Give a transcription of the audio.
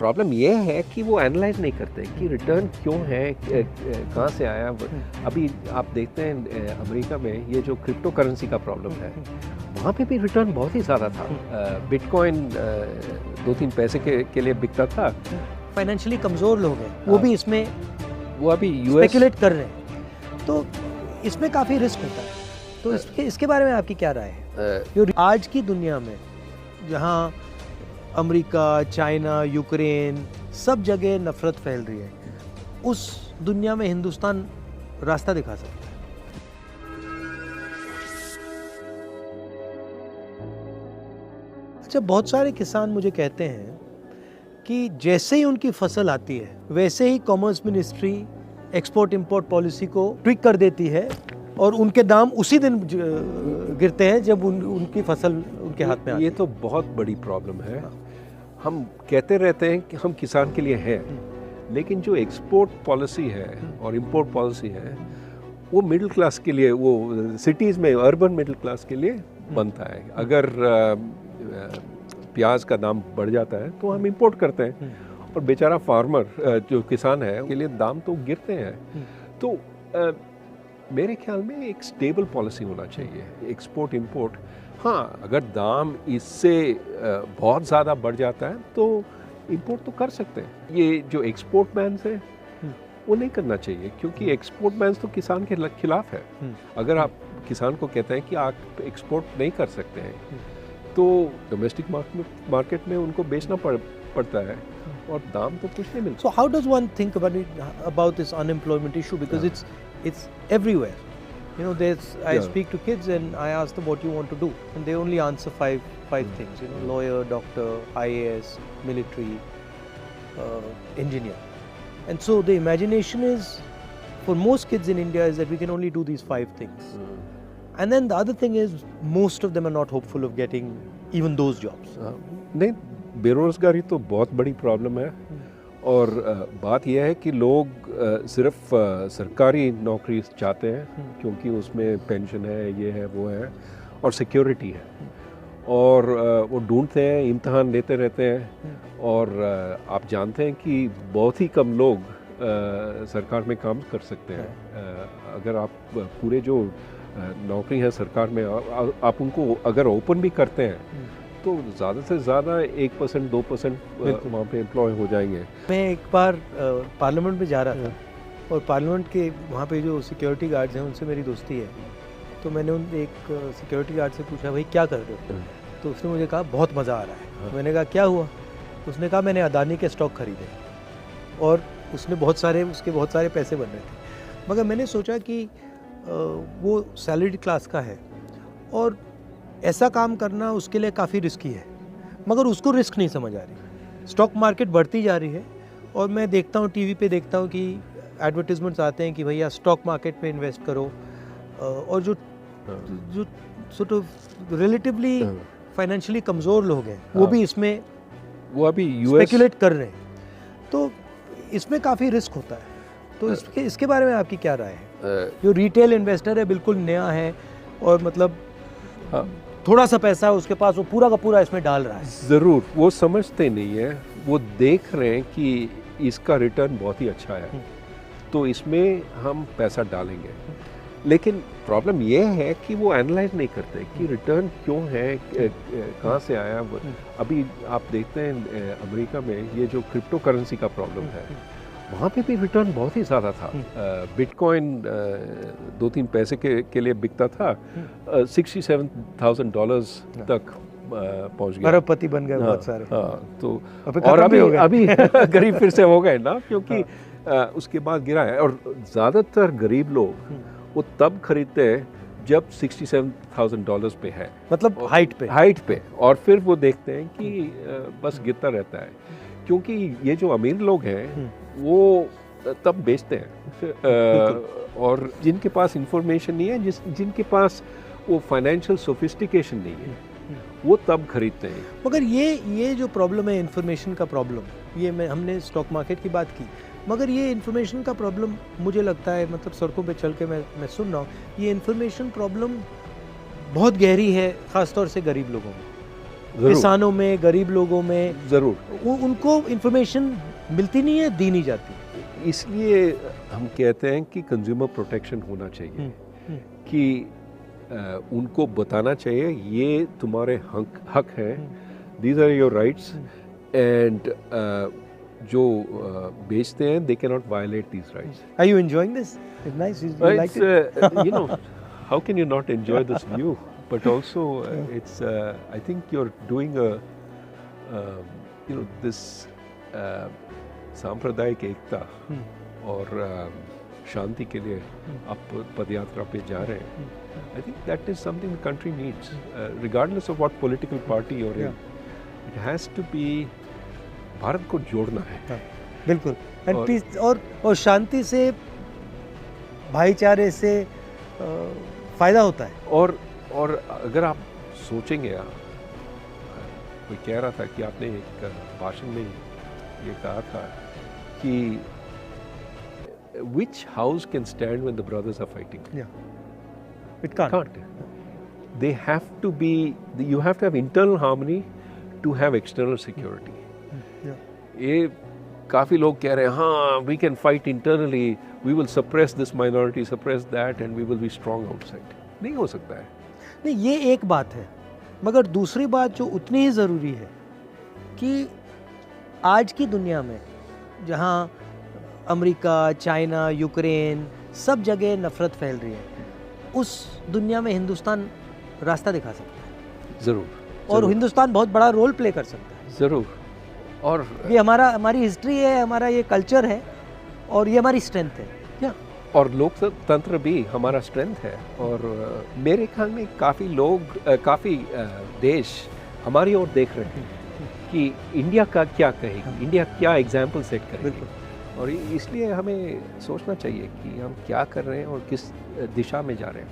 Problem ये है कि वो एनालाइज नहीं करते कि रिटर्न क्यों है, कहाँ से आया। अभी आप देखते हैं अमेरिका में ये जो क्रिप्टो करेंसी का प्रॉब्लम है, वहाँ पे भी रिटर्न बहुत ही ज़्यादा था। बिटकॉइन 2-3 पैसे के लिए बिकता था। फाइनेंशियली कमज़ोर लोग हैं, वो भी इसमें वो अभी यूएस स्पेकुलेट कर रहे हैं, तो इसमें काफ़ी रिस्क होता है। तो इसके बारे में आपकी क्या राय है? जो आज की दुनिया में जहाँ अमेरिका, चाइना, यूक्रेन सब जगह नफरत फैल रही है, उस दुनिया में हिंदुस्तान रास्ता दिखा सकता है। अच्छा, बहुत सारे किसान मुझे कहते हैं कि जैसे ही उनकी फसल आती है वैसे ही commerce ministry export import policy को ट्विक कर देती है और उनके दाम उसी दिन गिरते हैं जब उनकी फसल उनके हाथ में आती है। ये तो बहुत बड़ी प्रॉब्लम है। हम कहते रहते हैं कि हम किसान के लिए हैं, लेकिन जो एक्सपोर्ट पॉलिसी है और इंपोर्ट पॉलिसी है वो मिडिल क्लास के लिए, वो सिटीज़ में अर्बन मिडिल क्लास के लिए बनता है। अगर प्याज का दाम बढ़ जाता है तो हम इंपोर्ट करते हैं और बेचारा फार्मर जो किसान है के लिए दाम तो गिरते हैं। तो मेरे ख्याल में एक स्टेबल पॉलिसी होना चाहिए एक्सपोर्ट इंपोर्ट। हाँ, अगर दाम इससे बहुत ज़्यादा बढ़ जाता है तो इंपोर्ट तो कर सकते हैं। ये जो एक्सपोर्ट बैन्स है वो नहीं करना चाहिए, क्योंकि एक्सपोर्ट बैन्स तो किसान के खिलाफ है। अगर आप किसान को कहते हैं कि आप एक्सपोर्ट नहीं कर सकते हैं तो डोमेस्टिक मार्केट में उनको बेचना पड़ता है और दाम तो कुछ नहीं मिलता। So how does one think about this unemployment issue, because it's everywhere. You know, I speak to kids and I ask them what you want to do, and they only answer five things. You know, lawyer, doctor, IAS, military, engineer. And so the imagination is, for most kids in India, is that we can only do these 5 things. And then the other thing is, most of them are not hopeful of getting even those jobs. नहीं, बेरोजगारी तो बहुत बड़ी problem है। और बात यह है कि लोग सिर्फ सरकारी नौकरी चाहते हैं क्योंकि उसमें पेंशन है, ये है, वो है और सिक्योरिटी है, और वो ढूंढते हैं, इम्तिहान लेते रहते हैं। और आप जानते हैं कि बहुत ही कम लोग सरकार में काम कर सकते हैं। अगर आप पूरे जो नौकरी है सरकार में आप उनको अगर ओपन भी करते हैं तो ज़्यादा से ज़्यादा 1% 2% वहाँ पे एम्प्लॉय हो जाएंगे। मैं एक बार पार्लियामेंट में जा रहा था और पार्लियामेंट के वहाँ पे जो सिक्योरिटी गार्ड्स हैं उनसे मेरी दोस्ती है, तो मैंने एक सिक्योरिटी गार्ड से पूछा, भाई क्या कर रहे हो? तो उसने मुझे कहा बहुत मज़ा आ रहा है। मैंने कहा क्या हुआ? तो उसने कहा मैंने अदानी के स्टॉक खरीदे और उसके बहुत सारे पैसे बन रहे थे। मगर मैंने सोचा कि वो सैलरीड क्लास का है और ऐसा काम करना उसके लिए काफ़ी रिस्की है, मगर उसको रिस्क नहीं समझ आ रही। स्टॉक मार्केट बढ़ती जा रही है और मैं देखता हूँ, टीवी पे देखता हूँ कि एडवर्टीजमेंट्स आते हैं कि भैया स्टॉक मार्केट में इन्वेस्ट करो, और जो सॉर्ट ऑफ रिलेटिवली फाइनेंशियली कमज़ोर लोग हैं वो भी इसमें वो अभी स्पेकुलेट कर रहे हैं, तो इसमें काफ़ी रिस्क होता है। तो इसके बारे में आपकी क्या राय है? जो रिटेल इन्वेस्टर है, बिल्कुल नया है और मतलब थोड़ा सा पैसा है उसके पास, वो पूरा का पूरा इसमें डाल रहा है। ज़रूर, वो समझते नहीं है, वो देख रहे हैं कि इसका रिटर्न बहुत ही अच्छा है तो इसमें हम पैसा डालेंगे। लेकिन प्रॉब्लम ये है कि वो एनालाइज नहीं करते कि रिटर्न क्यों है, कहाँ से आया। अभी आप देखते हैं अमेरिका में ये जो क्रिप्टो करेंसी का प्रॉब्लम है, वहाँ पे भी रिटर्न बहुत ही ज़्यादा था। बिटकॉइन 2-3 पैसे के लिए बिकता था, $67,000 तक पहुँच गया। अरबपति बन गए बहुत सारे। हाँ, तो और अभी गरीब फिर से हो गए ना, क्योंकि उसके बाद गिरा है। और ज़्यादातर गरीब लोग वो तब खरीदते हैं जब $67,000 पे है, मतलब हाइट पे, और फिर वो देखते हैं कि बस गिरता रहता है, क्योंकि ये जो अमीर लोग हैं वो तब बेचते हैं। और जिनके पास इंफॉर्मेशन नहीं है, जिनके पास वो फाइनेंशियल सोफिस्टिकेशन नहीं है, वो तब खरीदते हैं। मगर ये जो प्रॉब्लम है, इंफॉर्मेशन का प्रॉब्लम, ये हमने स्टॉक मार्केट की बात की, मगर ये इन्फॉर्मेशन का प्रॉब्लम मुझे लगता है, मतलब सड़कों पे चल के मैं सुन रहा हूँ, ये इन्फॉर्मेशन प्रॉब्लम बहुत गहरी है, ख़ास तौर से गरीब लोगों में। ज़रूर। किसानों में, गरीब लोगों में ज़रूर। उनको इन्फॉर्मेशन मिलती नहीं है, दी नहीं जाती। इसलिए हम कहते हैं कि कंज्यूमर प्रोटेक्शन होना चाहिए, कि उनको बताना चाहिए ये तुम्हारे हक हैं, these are your rights, and जो बेचते हैं they can not violate these rights. Are you enjoying this? It's nice. You like it? You know, how can you not enjoy this view? But also, it's I think you're doing this सांप्रदायिक एकता और शांति के लिए आप पदयात्रा पे जा रहे हैं। I think that is something the country needs, regardless of what political party you're in. It has to be, Bharat को जोड़ना है। बिल्कुल। एंड पीस और शांति से, भाईचारे से फायदा होता है। और अगर आप सोचेंगे, कोई कह रहा था कि आपने एक भाषण में ये कहा था कि which house can stand when the brothers are fighting? Yeah, it can't. They have to be. You have to have internal harmony to have external security. ये काफ़ी लोग कह रहे हैं हाँ we can fight internally, we will suppress this minority, suppress that, and we will be strong outside. नहीं हो सकता है। नहीं, ये एक बात है, मगर दूसरी बात जो उतनी ही ज़रूरी है कि आज की दुनिया में जहाँ अमेरिका, चाइना, यूक्रेन, सब जगह नफ़रत फैल रही है, उस दुनिया में हिंदुस्तान रास्ता दिखा सकता है। ज़रूर। और हिंदुस्तान बहुत बड़ा रोल प्ले कर सकता है। ज़रूर। और ये हमारी हिस्ट्री है, हमारा ये कल्चर है, और ये हमारी स्ट्रेंथ है। और लोकतंत्र भी हमारा स्ट्रेंथ है। और मेरे ख्याल में काफ़ी लोग, काफ़ी देश हमारी ओर देख रहे हैं कि इंडिया का क्या कहेगी, इंडिया क्या एग्जाम्पल सेट करेगी। और इसलिए हमें सोचना चाहिए कि हम क्या कर रहे हैं और किस दिशा में जा रहे हैं।